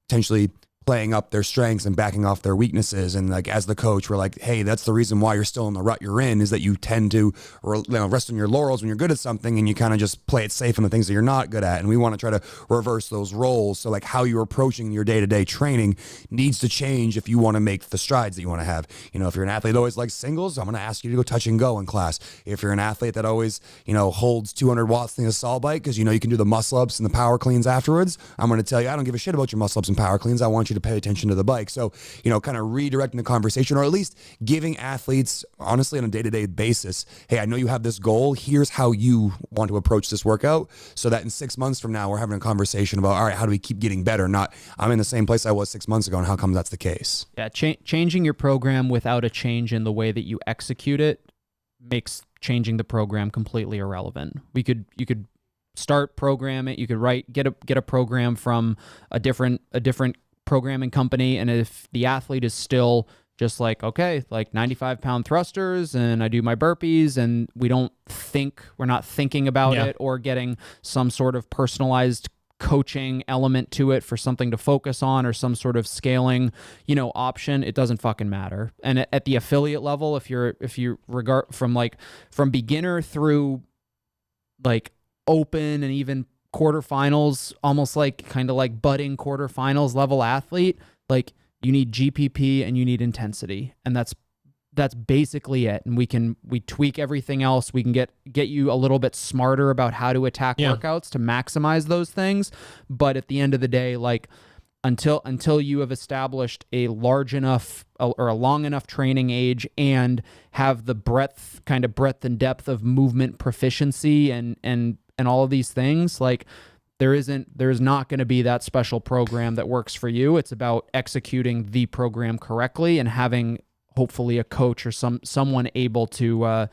potentially playing up their strengths and backing off their weaknesses. And like, as the coach, we're like, hey, that's the reason why you're still in the rut you're in, is that you tend to rest on your laurels when you're good at something, and you kind of just play it safe on the things that you're not good at. And we want to try to reverse those roles. So like, how you're approaching your day-to-day training needs to change if you want to make the strides that you want to have. You know, if you're an athlete that always likes singles, I'm going to ask you to go touch and go in class. If you're an athlete that always, you know, holds 200 watts in a saw bike because, you know, you can do the muscle ups and the power cleans afterwards, I'm going to tell you, I don't give a shit about your muscle ups and power cleans. I want you to pay attention to the bike. So, you know, kind of redirecting the conversation, or at least giving athletes, honestly, on a day-to-day basis, hey, I know you have this goal. Here's how you want to approach this workout, so that in 6 months from now, we're having a conversation about, all right, how do we keep getting better? Not, I'm in the same place I was 6 months ago, and how come that's the case? Yeah, changing your program without a change in the way that you execute it makes changing the program completely irrelevant. You could start programming. You could get a program from a different programming company, and if the athlete is still just like, okay, like 95-pound thrusters and I do my burpees, and we're not thinking about it, or getting some sort of personalized coaching element to it for something to focus on, or some sort of scaling, you know, option, it doesn't fucking matter. And at the affiliate level, if you regard from beginner through like open and even quarterfinals, almost like kind of like budding quarterfinals level athlete, like you need GPP and you need intensity, and that's basically it. And we tweak everything else. We can get you a little bit smarter about how to attack workouts to maximize those things. But at the end of the day, like until you have established a large enough or a long enough training age and have the breadth and depth of movement proficiency and all of these things, like there's not going to be that special program that works for you. It's about executing the program correctly and having hopefully a coach or someone able to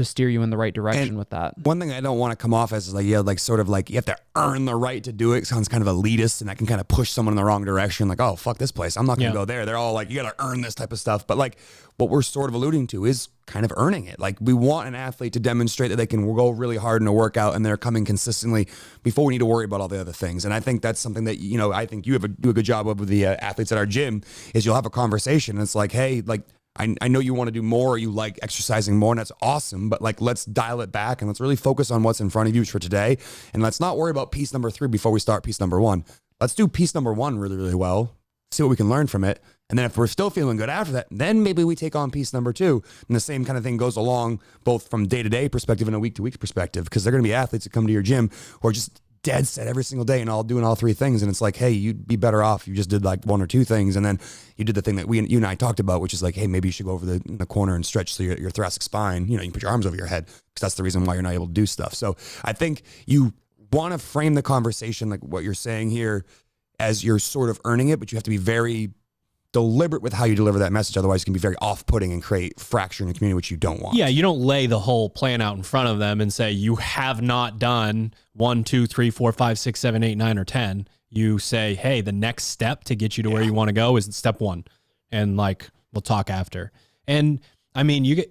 steer you in the right direction with that. One thing I don't want to come off as is like, yeah, like sort of like you have to earn the right to do it. It sounds kind of elitist, and that can kind of push someone in the wrong direction. Like, oh, fuck this place, I'm not going to go there. They're all like, you got to earn this type of stuff. But like what we're sort of alluding to is kind of earning it. Like we want an athlete to demonstrate that they can go really hard in a workout and they're coming consistently before we need to worry about all the other things. And I think that's something that, you know, I think you do a good job of with the athletes at our gym, is you'll have a conversation and it's like, hey, like, I know you want to do more, or you like exercising more, and that's awesome, but like, let's dial it back and let's really focus on what's in front of you for today. And let's not worry about piece number 3 before we start piece number 1. Let's do piece number 1 really, really well, see what we can learn from it. And then if we're still feeling good after that, then maybe we take on piece number 2. And the same kind of thing goes along both from day-to-day perspective and a week-to-week perspective, because they're going to be athletes that come to your gym who are just dead set every single day and all doing all 3 things. And it's like, hey, you'd be better off. You just did like 1 or 2 things. And then you did the thing that you and I talked about, which is like, hey, maybe you should go over in the corner and stretch so your thoracic spine, you know, you can put your arms over your head, because that's the reason why you're not able to do stuff. So I think you want to frame the conversation, like what you're saying here, as you're sort of earning it, but you have to be very deliberate with how you deliver that message. Otherwise, it can be very off-putting and create fracture in the community, which you don't want. Yeah, you don't lay the whole plan out in front of them and say, you have not done 1, 2, 3, 4, 5, 6, 7, 8, 9, or 10. You say, hey, the next step to get you to where you want to go is step 1. And like, we'll talk after. And I mean,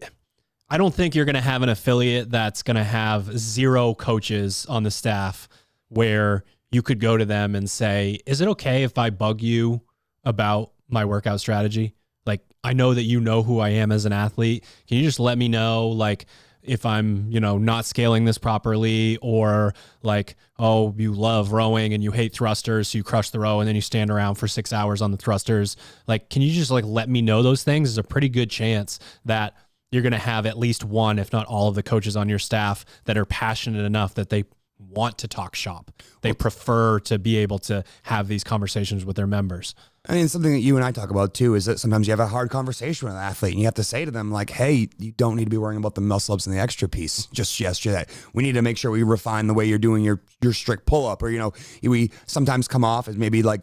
I don't think you're going to have an affiliate that's going to have 0 coaches on the staff where you could go to them and say, is it okay if I bug you about my workout strategy? Like, I know that you know who I am as an athlete. Can you just let me know, like, if I'm, you know, not scaling this properly, or like, oh, you love rowing and you hate thrusters, so you crush the row and then you stand around for 6 hours on the thrusters. Like, can you just like let me know those things? There's a pretty good chance that you're going to have at least one, if not all of the coaches on your staff that are passionate enough that they want to talk shop. They prefer to be able to have these conversations with their members. I mean, something that you and I talk about too is that sometimes you have a hard conversation with an athlete and you have to say to them like, hey, you don't need to be worrying about the muscle ups and the extra piece just yesterday. We need to make sure we refine the way you're doing your strict pull up, or, you know, we sometimes come off as maybe like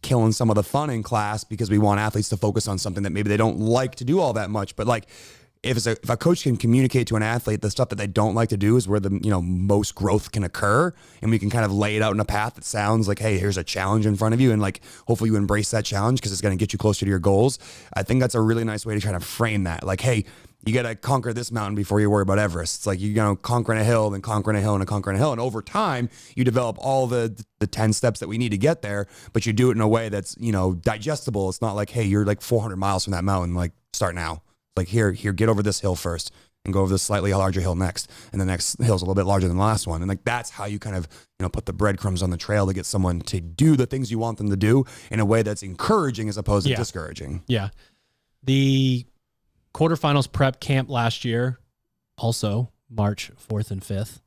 killing some of the fun in class because we want athletes to focus on something that maybe they don't like to do all that much. But like, if a coach can communicate to an athlete the stuff that they don't like to do is where the, you know, most growth can occur, and we can kind of lay it out in a path that sounds like, hey, here's a challenge in front of you, and like hopefully you embrace that challenge because it's going to get you closer to your goals. I think that's a really nice way to try to frame that. Like, hey, you got to conquer this mountain before you worry about Everest. It's like, conquering a hill, then conquering a hill, and conquering a hill. And over time, you develop all the 10 steps that we need to get there, but you do it in a way that's, digestible. It's not like, hey, you're like 400 miles from that mountain, like start now. Like here, get over this hill first and go over this slightly larger hill next. And the next hill's a little bit larger than the last one. And like, that's how you kind of, put the breadcrumbs on the trail to get someone to do the things you want them to do in a way that's encouraging as opposed to discouraging. Yeah. The quarterfinals prep camp last year, also March 4th and 5th,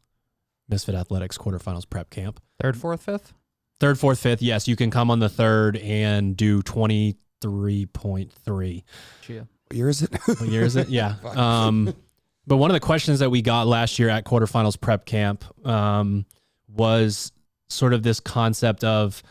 Misfit Athletics quarterfinals prep camp. 3rd, 4th, 5th? 3rd, 4th, 5th. Yes, you can come on the 3rd and do 23.3. What year is it? What year is it? Yeah. But one of the questions that we got last year at quarterfinals prep camp was sort of this concept of,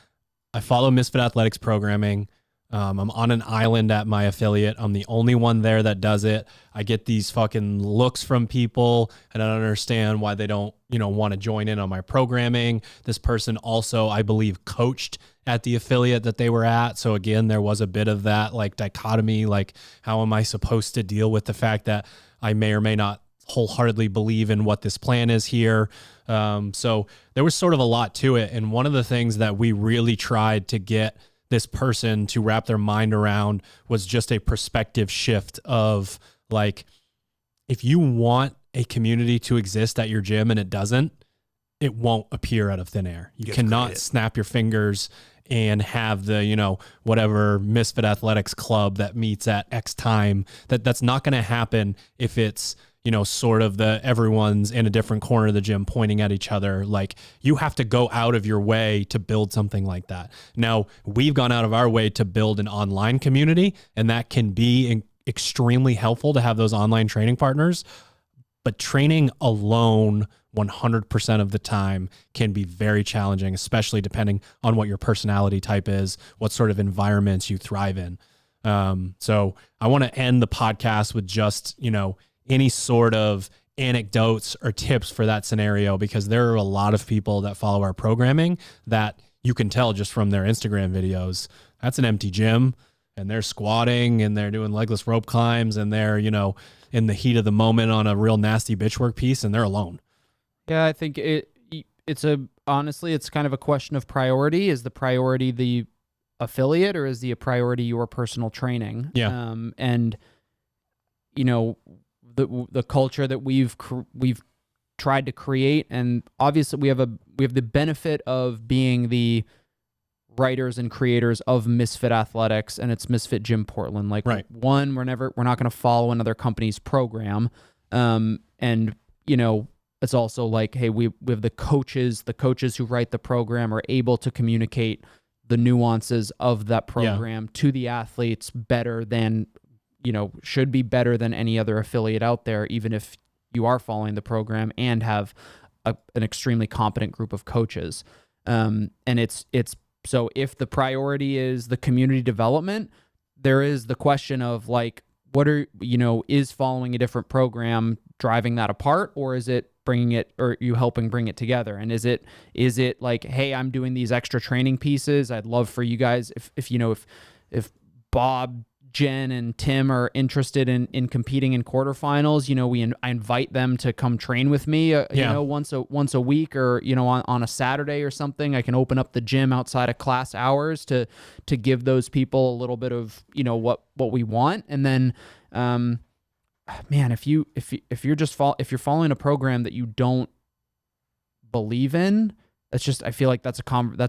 I follow Misfit Athletics programming. I'm on an island at my affiliate. I'm the only one there that does it. I get these fucking looks from people, and I don't understand why they don't, want to join in on my programming. This person also, I believe, coached at the affiliate that they were at. So again, there was a bit of that like dichotomy, like how am I supposed to deal with the fact that I may or may not wholeheartedly believe in what this plan is here. So there was sort of a lot to it. And one of the things that we really tried to get this person to wrap their mind around was just a perspective shift of like, if you want a community to exist at your gym and it doesn't, it won't appear out of thin air. You cannot snap your fingers and have the, whatever Misfit Athletics club that meets at X time. That's not going to happen if it's, sort of everyone's in a different corner of the gym pointing at each other. Like, you have to go out of your way to build something like that. Now, we've gone out of our way to build an online community, and that can be extremely helpful to have those online training partners. But training alone 100% of the time can be very challenging, especially depending on what your personality type is, what sort of environments you thrive in. So I want to end the podcast with just, any sort of anecdotes or tips for that scenario, because there are a lot of people that follow our programming that you can tell just from their Instagram videos, that's an empty gym, and they're squatting and they're doing legless rope climbs and they're, in the heat of the moment on a real nasty bitch work piece, and they're alone. Yeah, I think honestly, it's kind of a question of priority. Is the priority the affiliate, or is the priority your personal training? Yeah. And the culture that we've tried to create, and obviously we have the benefit of being the writers and creators of Misfit Athletics, and it's Misfit Gym Portland. Like, right. One, we're not going to follow another company's program, and it's also like, hey, we have the coaches who write the program are able to communicate the nuances of that program to the athletes better than, should be better than any other affiliate out there, even if you are following the program and have an extremely competent group of coaches. And it's so if the priority is the community development, there is the question of like, what are, is following a different program driving that apart, or is it bringing it, or you helping bring it together? And is it like, hey, I'm doing these extra training pieces, I'd love for you guys, if Bob, Jen, and Tim are interested in competing in quarterfinals, I invite them to come train with me, once a week, or on a Saturday or something. I can open up the gym outside of class hours to give those people a little bit of what we want. And then, man, if you're following a program that you don't believe in, that's just, I feel like that's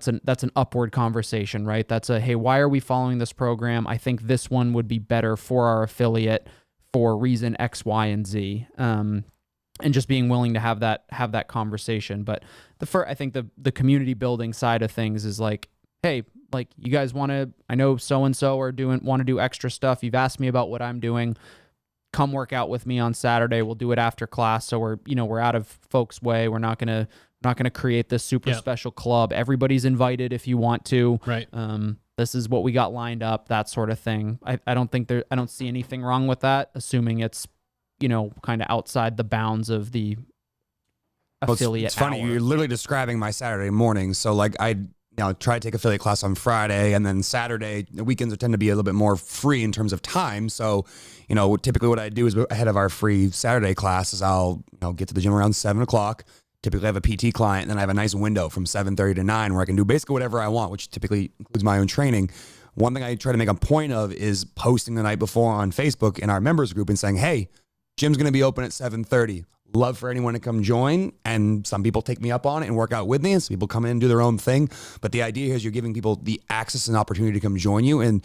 an upward conversation, right? That's a, hey, why are we following this program? I think this one would be better for our affiliate for reason X, Y, and Z. And just being willing to have that conversation. But I think the community building side of things is like, hey, like, you guys I know so-and-so want to do extra stuff. You've asked me about what I'm doing. Come work out with me on Saturday. We'll do it after class. So we're out of folks' way. We're not going to create this super special club. Everybody's invited if you want to. Right. This is what we got lined up, that sort of thing. I don't see anything wrong with that, assuming it's, kind of outside the bounds of the affiliate. It's funny. hour. You're literally describing my Saturday morning. So like try to take affiliate class on Friday, and then Saturday, the weekends tend to be a little bit more free in terms of time. So, typically what I do is ahead of our free Saturday class is I'll, get to the gym around 7:00. Typically I have a PT client, and then I have a nice window from 7:30 to 9 where I can do basically whatever I want, which typically includes my own training. One thing I try to make a point of is posting the night before on Facebook in our members group and saying, hey, gym's going to be open at 7:30. Love for anyone to come join. And some people take me up on it and work out with me, and some people come in and do their own thing. But the idea here is you're giving people the access and opportunity to come join you. And,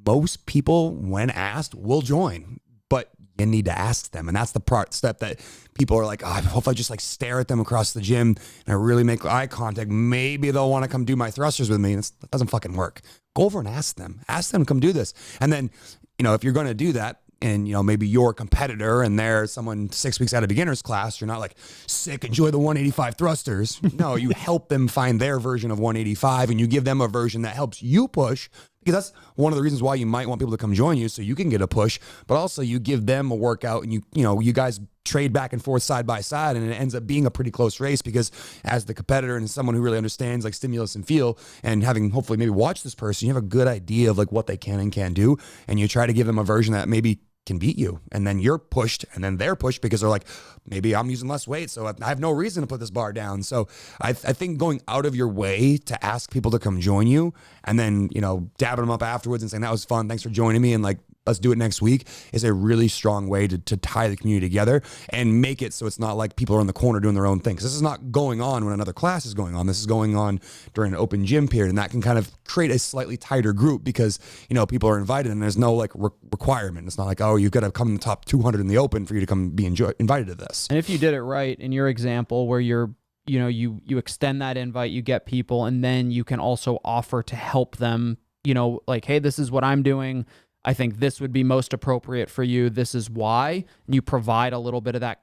most people, when asked, will join. But you need to ask them. And that's the step that people are like, I hope I just stare at them across the gym and I really make eye contact. Maybe they'll want to come do my thrusters with me. And that doesn't fucking work. Go over and ask them. Ask them to come do this. And then, if you're going to do that, and maybe you're a competitor and they're someone 6 weeks out of beginner's class, you're not like, sick, enjoy the 185 thrusters. No, you help them find their version of 185, and you give them a version that helps you push, because that's one of the reasons why you might want people to come join you, so you can get a push. But also you give them a workout, and you guys trade back and forth side by side, and it ends up being a pretty close race, because as the competitor and someone who really understands stimulus and feel, and having hopefully maybe watched this person, you have a good idea of what they can and can't do, and you try to give them a version that maybe can beat you, and then you're pushed, and then they're pushed because they're like, maybe I'm using less weight, so I have no reason to put this bar down. So I think going out of your way to ask people to come join you, and then dabbing them up afterwards and saying that was fun, thanks for joining me, and let's do it next week, is a really strong way to tie the community together and make it so it's not like people are in the corner doing their own thing. Because this is not going on when another class is going on. This is going on during an open gym period, and that can kind of create a slightly tighter group because, people are invited and there's no requirement. It's not like, oh, you've got to come in the top 200 in the open for you to come be invited to this. And if you did it right in your example where you extend that invite, you get people, and then you can also offer to help them, hey, this is what I'm doing. I think this would be most appropriate for you. This is why. And you provide a little bit of that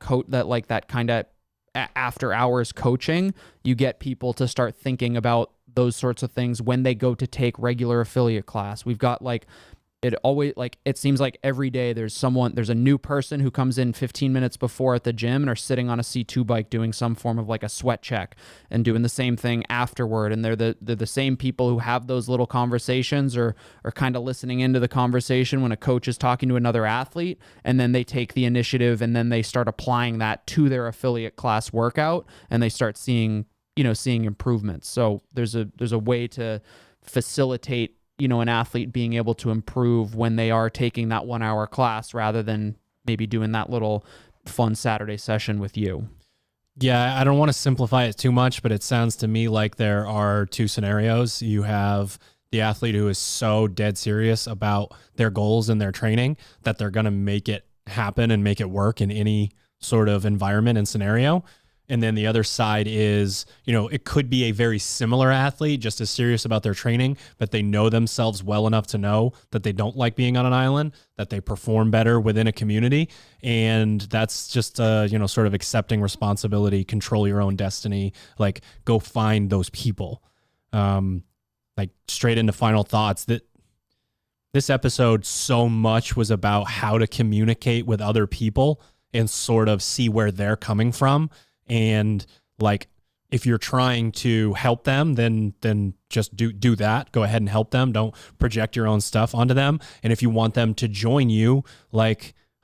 that kind of after hours coaching. You get people to start thinking about those sorts of things when they go to take regular affiliate class. We've got it seems like every day there's a new person who comes in 15 minutes before at the gym and are sitting on a C2 bike doing some form of a sweat check and doing the same thing afterward. And they're the same people who have those little conversations or are kind of listening into the conversation when a coach is talking to another athlete, and then they take the initiative and then they start applying that to their affiliate class workout, and they start seeing improvements. So there's a way to facilitate an athlete being able to improve when they are taking that 1 hour class rather than maybe doing that little fun Saturday session with you. Yeah, I don't want to simplify it too much, but it sounds to me like there are two scenarios. You have the athlete who is so dead serious about their goals and their training that they're going to make it happen and make it work in any sort of environment and scenario. And then the other side is, it could be a very similar athlete, just as serious about their training, but they know themselves well enough to know that they don't like being on an island, that they perform better within a community. And that's just, sort of accepting responsibility, control your own destiny, go find those people. Straight into final thoughts, that this episode so much was about how to communicate with other people and sort of see where they're coming from. And if you're trying to help them, then just do that. Go ahead and help them. Don't project your own stuff onto them. And if you want them to join you,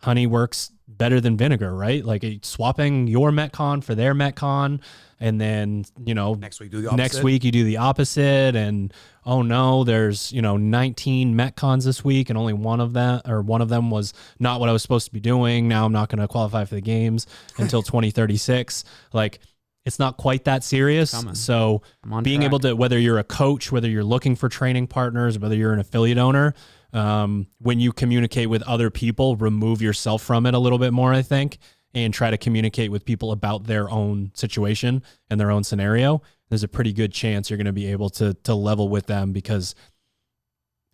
honey works better than vinegar, right? Swapping your Metcon for their Metcon, and then next week do the opposite. Next week you do the opposite, and oh no, there's 19 Metcons this week, and only one of them was not what I was supposed to be doing. Now I'm not going to qualify for the games until 2036. It's not quite that serious. So being able to, whether you're a coach, whether you're looking for training partners, whether you're an affiliate owner, when you communicate with other people, remove yourself from it a little bit more, I think, and try to communicate with people about their own situation and their own scenario. There's a pretty good chance you're going to be able to level with them, because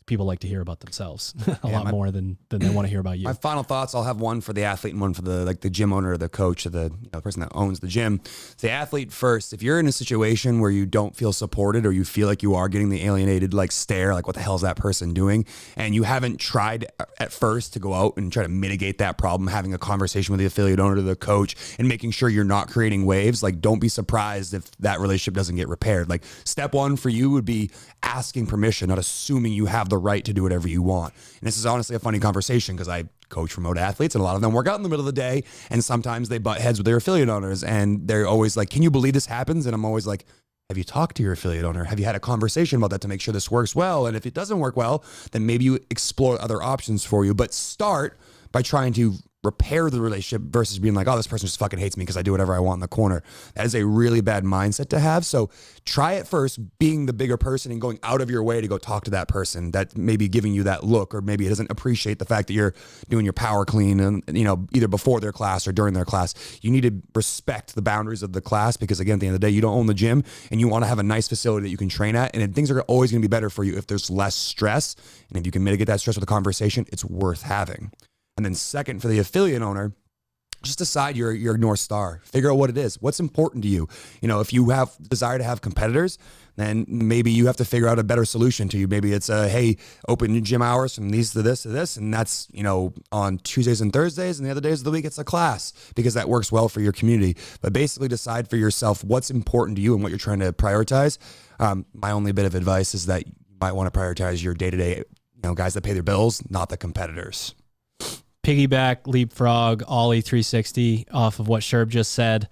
people like to hear about themselves a lot more than they want to hear about you. My final thoughts, I'll have one for the athlete and one for the gym owner or the coach or the person that owns the gym. The athlete first, if you're in a situation where you don't feel supported or you feel like you are getting the alienated stare, like what the hell is that person doing? And you haven't tried at first to go out and try to mitigate that problem, having a conversation with the affiliate owner or the coach and making sure you're not creating waves, don't be surprised if that relationship doesn't get repaired. Step one for you would be asking permission, not assuming you have the right to do whatever you want. And this is honestly a funny conversation because I coach remote athletes and a lot of them work out in the middle of the day and sometimes they butt heads with their affiliate owners and they're always like, can you believe this happens? And I'm always like, have you talked to your affiliate owner? Have you had a conversation about that to make sure this works well? And if it doesn't work well, then maybe you explore other options for you, but start by trying to repair the relationship versus being like, oh, this person just fucking hates me because I do whatever I want in the corner. That is a really bad mindset to have. So try it first, being the bigger person and going out of your way to go talk to that person that may be giving you that look, or maybe it doesn't appreciate the fact that you're doing your power clean and, either before their class or during their class. You need to respect the boundaries of the class because again, at the end of the day, you don't own the gym and you want to have a nice facility that you can train at. And things are always going to be better for you if there's less stress. And if you can mitigate that stress with a conversation, it's worth having. And then second, for the affiliate owner, just decide your North Star. Figure out what it is. What's important to you? If you have desire to have competitors, then maybe you have to figure out a better solution to you. Maybe it's hey, open your gym hours from these to this to this. And that's, on Tuesdays and Thursdays, and the other days of the week, it's a class because that works well for your community. But basically decide for yourself what's important to you and what you're trying to prioritize. My only bit of advice is that you might want to prioritize your day-to-day, guys that pay their bills, not the competitors. Piggyback, leapfrog, ollie 360 off of what Sherb just said.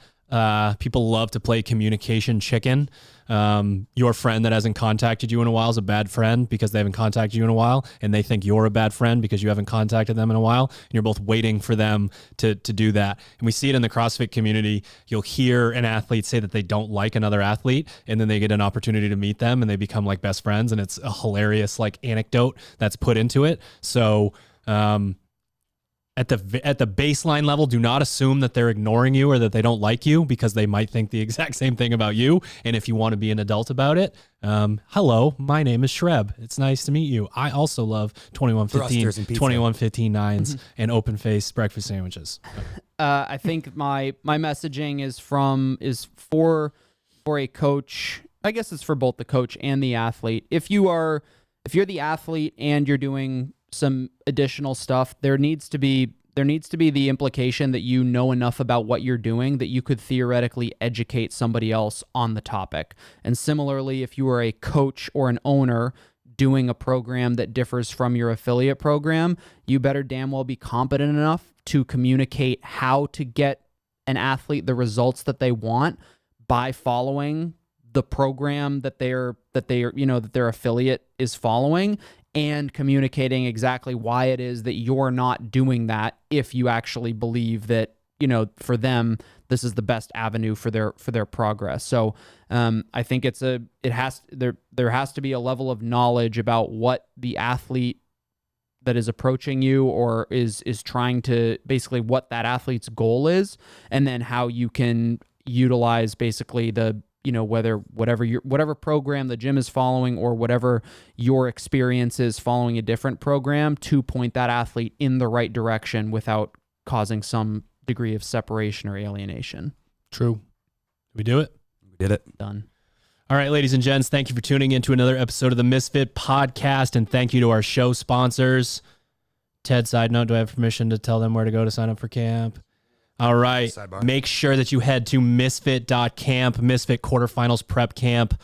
People love to play communication chicken. Your friend that hasn't contacted you in a while is a bad friend because they haven't contacted you in a while, and they think you're a bad friend because you haven't contacted them in a while, and you're both waiting for them to do that. And we see it in the CrossFit community. You'll hear an athlete say that they don't like another athlete, and then they get an opportunity to meet them, and they become like best friends, and it's a hilarious anecdote that's put into it. So, at the baseline level, do not assume that they're ignoring you or that they don't like you because they might think the exact same thing about you. And if you want to be an adult about it, hello, my name is Shreb. It's nice to meet you. I also love 2115 nines and open face breakfast sandwiches. I think my messaging is for a coach. I guess it's for both the coach and the athlete. If you're the athlete and you're doing some additional stuff, there needs to be the implication that you know enough about what you're doing that you could theoretically educate somebody else on the topic. And similarly, if you are a coach or an owner doing a program that differs from your affiliate program, you better damn well be competent enough to communicate how to get an athlete the results that they want by following the program that their affiliate is following, and communicating exactly why it is that you're not doing that if you actually believe that, for them, this is the best avenue for their progress. So I think there has to be a level of knowledge about what the athlete that is approaching you or is trying to, basically what that athlete's goal is, and then how you can utilize basically whatever program the gym is following or whatever your experience is following a different program to point that athlete in the right direction without causing some degree of separation or alienation. True. Did we do it? We did it. Done. All right, ladies and gents, thank you for tuning in to another episode of the Misfit Podcast, and thank you to our show sponsors. Ted, side note, do I have permission to tell them where to go to sign up for camp? All right. Sidebar. Make sure that you head to misfit.camp, Misfit Quarterfinals Prep Camp,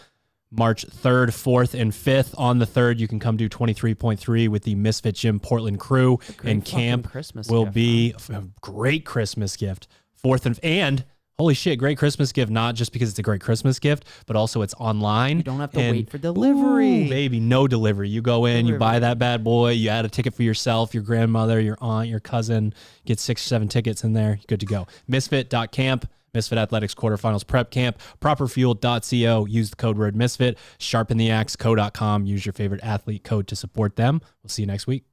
March 3rd, 4th, and 5th. On the 3rd, you can come do 23.3 with the Misfit Gym Portland crew, and camp will be a great Christmas gift. 4th and holy shit, great Christmas gift, not just because it's a great Christmas gift, but also it's online. You don't have to wait for delivery. Ooh, baby, no delivery. You go in, you buy that bad boy, you add a ticket for yourself, your grandmother, your aunt, your cousin, get 6 or 7 tickets in there, good to go. Misfit.camp, Misfit Athletics Quarterfinals Prep Camp, properfuel.co, use the code word Misfit, sharpentheaxe.co.com, use your favorite athlete code to support them. We'll see you next week.